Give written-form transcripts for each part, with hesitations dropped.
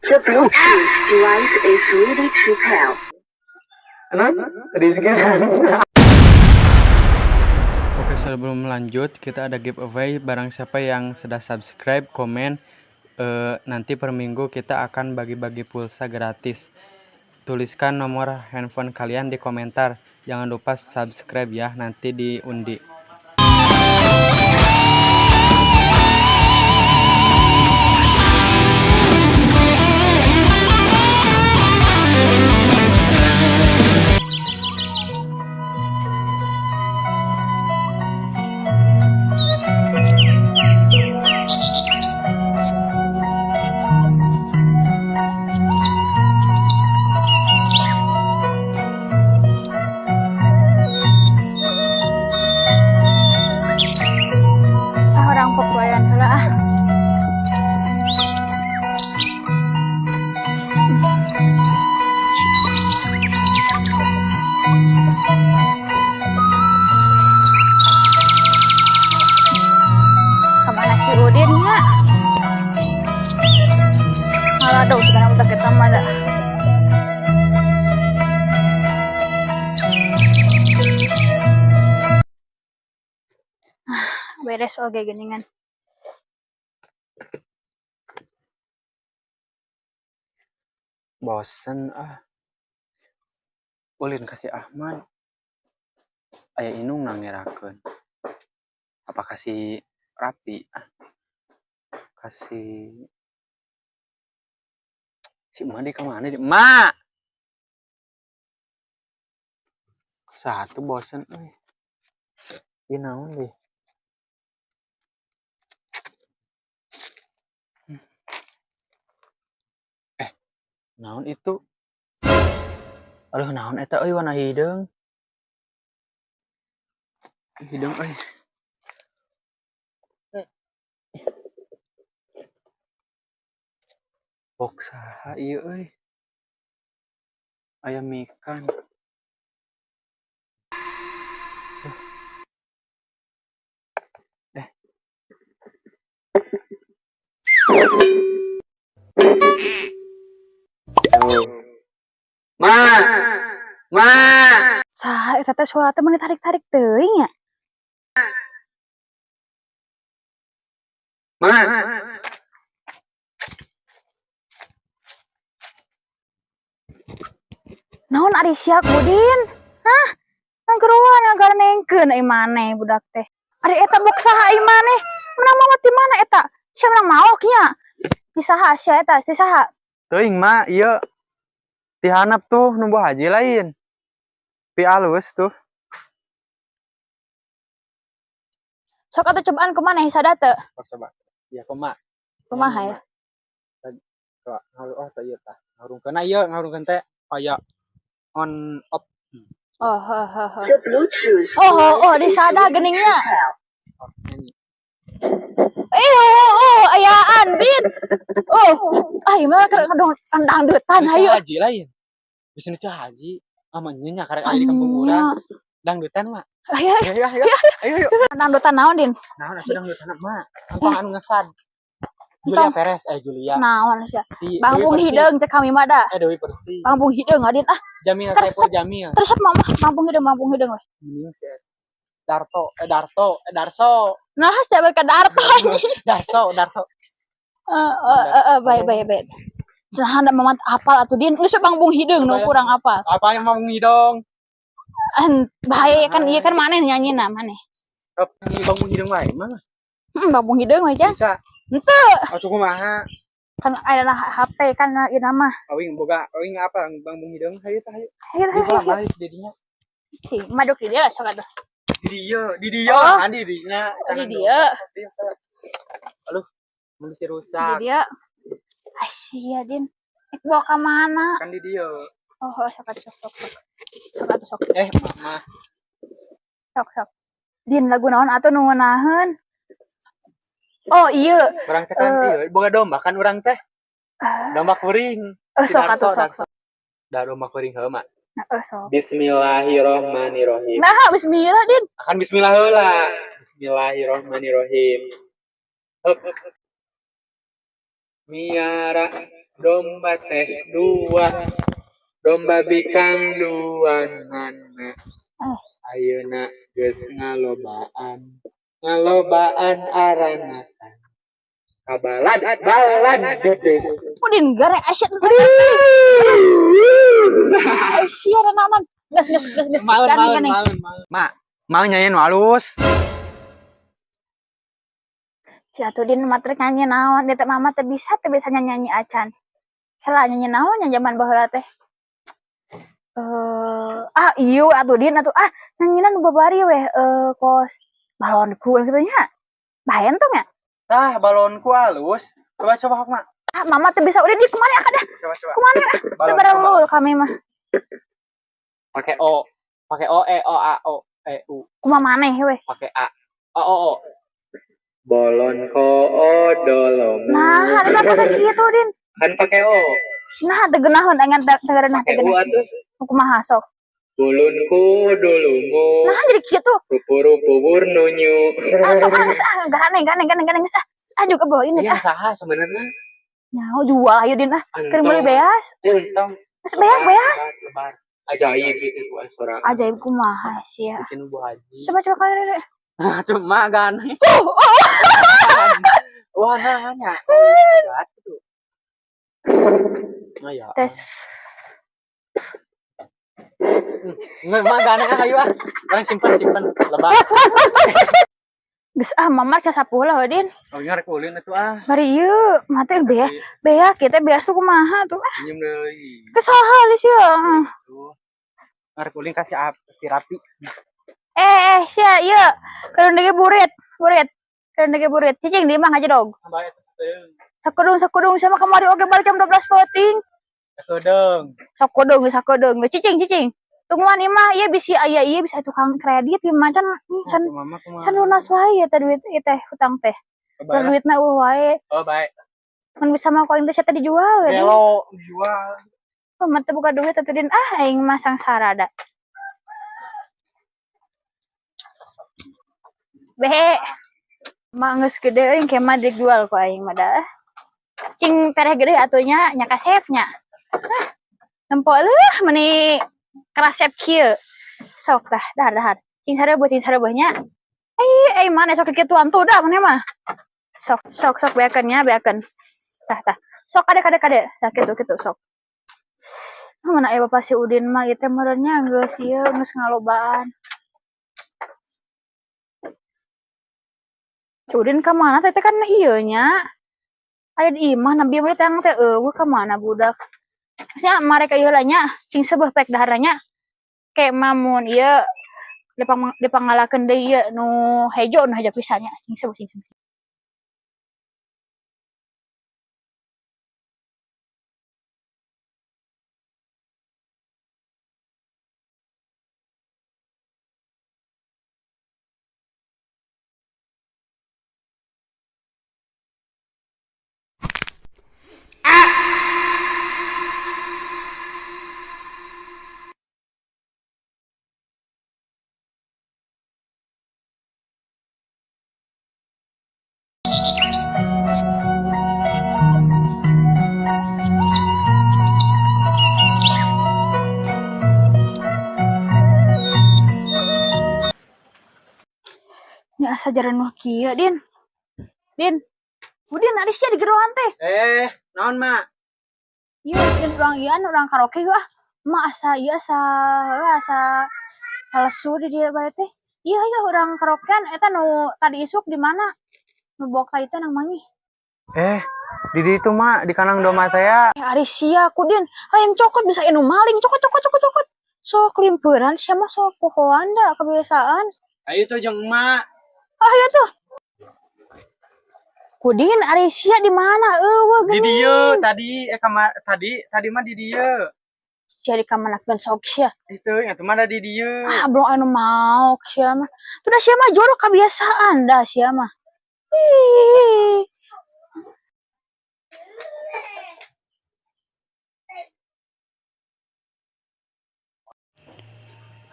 The Bluetooth device is ready to pair. Oke, sebelum lanjut kita ada giveaway. Barang siapa yang sudah subscribe, komen, nanti per minggu kita akan bagi-bagi pulsa gratis. Tuliskan nomor handphone kalian di komentar. Jangan lupa subscribe ya, nanti diundi. Orang Papuayan hala ah. Kemana si Udin ya? Malah ada ujian udah kita mana? Beres oke geningan. Bosen ah. Ulin kasih Ahmad. Aya Inung nangerakeun. Apa kasih Rapi? Kasih si Madi kemana di? Ma! Satu bosen euy. Ieu naon deh? Naon itu? Aduh, naon eta euy warna hideung. Hideung euy. Box saha ieu euy? Ayam ikan. Ma. Saha eta teh suara teh meuni tarik-tarik teuing nya. Ma. Naon ari sia Udin? Hah? Nggeruan ngagarnengkeun ai maneh budak teh. Ari eta box saha ai maneh? Menang mawat di mana eta? Sia menang maok nya. Ti saha sia eta? Ti saha? Teuing Ma, ieu ti handap tuh nu boh haji lain. Pi alus tuh. Sok atuh cobaan kumaneh sadate. Coba. Ya kumaha? Kumaha ya? Coba oh teh ieu tah. Ngarungkeun teh aya on off. Oh, The Bluetooth di sada geningnya. pair. Aya Andin. Ieu mah keur dangdutan hayu. Haji lain. Bisnis haji. Amanya nya karek aya di kampung urang. Dangdutan mah. Ayo. Ayo. Dangdutan naon, Din? Naon atuh dangdutan mah? Gampang anu ngesan. Julia Perez, Julia. Naon sia? Bangpung hideung cek kami mah da. Dewi Persik. Bangpung hideung Adin ah. Jamil Saipul Jamil. Terus mah bangpung hideung we. Mending si Darso. Nah, coba ke Darto. Darso. Baik. Nah, anda mamat apal atuh Din. Geus bangpung hideung nu kurang apal. Apa yang mau ngidong? Bae kan ieu kan maneh nyanyina maneh. Nyi bangpung hideung wae mah. Bangpung hideung we Jan. Bisa. Henteu. Atuh kumaha? Kan aya HP kan ieu mah. Awing apa bangpung hideung hayu tah hayu. Hayu. Balik didinya. Si maduk di dia sok atuh. Di dia kan didinya. Di dia. Aduh, manusia rusak. Di dia. Asyia Din. Bawa ka mana? Kan di dia. Oh, sok. Mama. Sok. Din lagu naon atuh nu ngeunaheun? Oh, ieu. Urang teh kan ieu, boga domba kan urang teh. Domba kuring. Sok atuh sok. Da domba kuring heula mah. Sok. Bismillahirrahmanirrahim. Nah, bismillah Din. Akan bismillah heula. Bismillahirrahmanirrahim. Miara domba teh dua, domba bikang duanganna. Ayeuna geus ngalobaan aranatan. Kabalad balad gedes. Udin garek asyik tuh. Sia naon. Gas. Gane. Mak, mau nyanyiin walus. Si atuh Din matre nyanyi naon, dia teh mama teh bisa nyanyi acan. Heula nyanyi naon nya zaman baheula teh. Ieu atuh Din atuh nyanyina nu babari weh kos balonku gitu nya. Baen tuh nya. Tah balonku halus. Coba Mak. Mama teh bisa udah di kemana akad dah. Coba. Kemana sabar dulu kami mah. Pakai O E O E U. Kumaha maneh weh. Pakai A. O. Bolon ko odolomu. Nah, ada kata kieu tuh Din. Kan pakai O. Nah, teu geunaheun engan tegeureuh teh U atuh. Kumaha sok. Bulunku dulumu. Nah, jadi kieu tuh. Rupu-rupu burnunyu. Gane geus juga bawain Iya saha sebenarnya. Nyaho jual ayo Din keur meuli beas. Entong. Geus beas. Lebar. Ajaib itu suara. Ajaib kumaha sia. Di sini Bu Haji. Coba kali. Cuma gane. Wah, nanya. Atuh. Ya. Tes. Mah gane ayo Bang simpen lebar. Geus mamar ka sapulah Din. Oh, nya rek ulin atuh Bari ieu mah teh bea kita beas tuh kumaha tuh Minjem deui. Kesaha li sia. Rek ulin kasih rapi. Sia ieu keun dege burit. Keun dege burit. Cicing di mang aja dog. Bae teh. Sakudung sama kamari oge balik jam 12 peuting. Sakudung. Cicing. Tungguan imah ieu bisi aya ieu bisa tukang kredit ieu mah can lunas wae teh duit ieu teh hutang teh. Duitna wae. Oh, baik. Mun bisa mah koin teh teh dijual ya. Belo dijual. Mah teh buka duit atuh Din. Aing mah sangsara da. Behe. Mah geus gede euy kemah dijual ku aing mah da. Cing tereh gede atunya nya kasepnya. Tempo leuh meuni karasep kieu. Sok tah dahar. Cing sarebeuhnya. Mana sok kituan tuh dah mana mah. Sok beakeun. Tah. Sok kade sakit tuh kitu sok. Mana Bapak si Udin mah ieu teh meureunnya geus ngalobaan. Si Udin ka mana teh kan ieu nya. Aya di imah nabi mah teh ka mana budak. Nya mareka ieu lah nya cing sebeuh pek daharanya. Kayak mamun ieu dipangalakeun deui ieu nu hejo pisannya cing sebeuh. Nya asa jaraneuh kieu Din. Udin ada sia di gerohan teh. Naon Mak? Ieu urang karaoke yeuh Mah asa lesu di dieu bae teh. Iya urang karaokean eta nu tadi isuk di mana? Nu boka itu nang mangi. Di ditu Mak, di kanang domba teh ya. Ari sia ku Din. Hayang cokot bisa anu maling cokot. Sok limpeuran sia mah sok pohoan da kebiasaan. Ayo tuh jeung emak. Ayo tuh. Kudin ari sia di mana? Eueuh Di geuning. dieu tadi mah di dieu. Sia di kamanakeun sok sia. Itu mah da di dieu. Belum anu mau sia mah. Tuh dah sia mah jorok kebiasaan dah sia mah. Ih.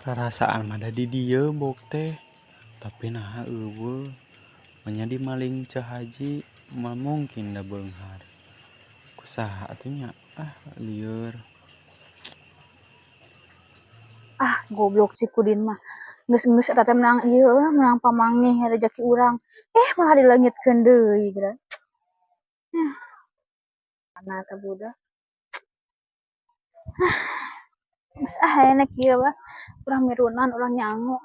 Rarasaan mah da di dieu bok teh. Tapi naha eueuh. Manya di maling Cah Haji mah mungkin da beunghar. Ku saha atunya lieur. Goblok si Kudin mah geus eta teh menang ieu menang pamangih rezeki urang malah dileungitkeun deui geura. Kana teh budak geus enek ieu mah urang mirunan urang nyangu.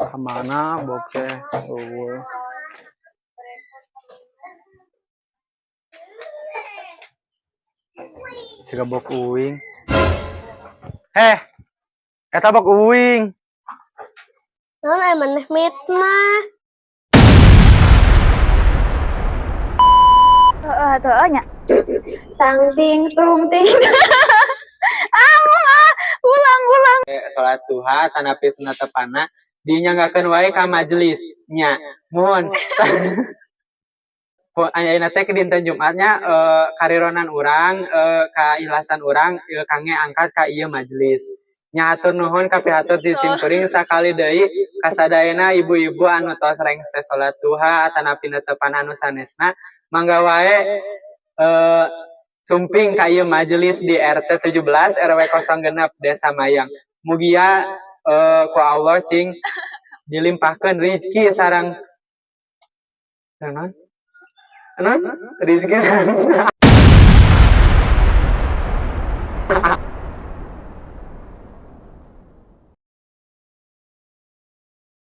Kamana bokeh eueuh. Siga bok uing. Eta bok uing. Naon aya maneh mitnah? Heueuh nya. Tang ting tung ting. Ulang. Salat duha tanapi sunat tepana dinyanggakeun wae ka majelis nya. Mun ayeuna teh ke dinten Jumatnya karironan urang kaikhlasan urang kangge angkat ka ieu majelis. Nya hatur nuhun ka pihatur di simkuring sakali deui kasadayana ibu-ibu anu tos rengse salat duha tanapi netepan anu sanesna mangga wae sumping ka ieu majelis di RT 17 RW 06 Desa Mayang. Mugia ku Allah cing dilimpahkeun rezeki sareng naon? Rezeki sareng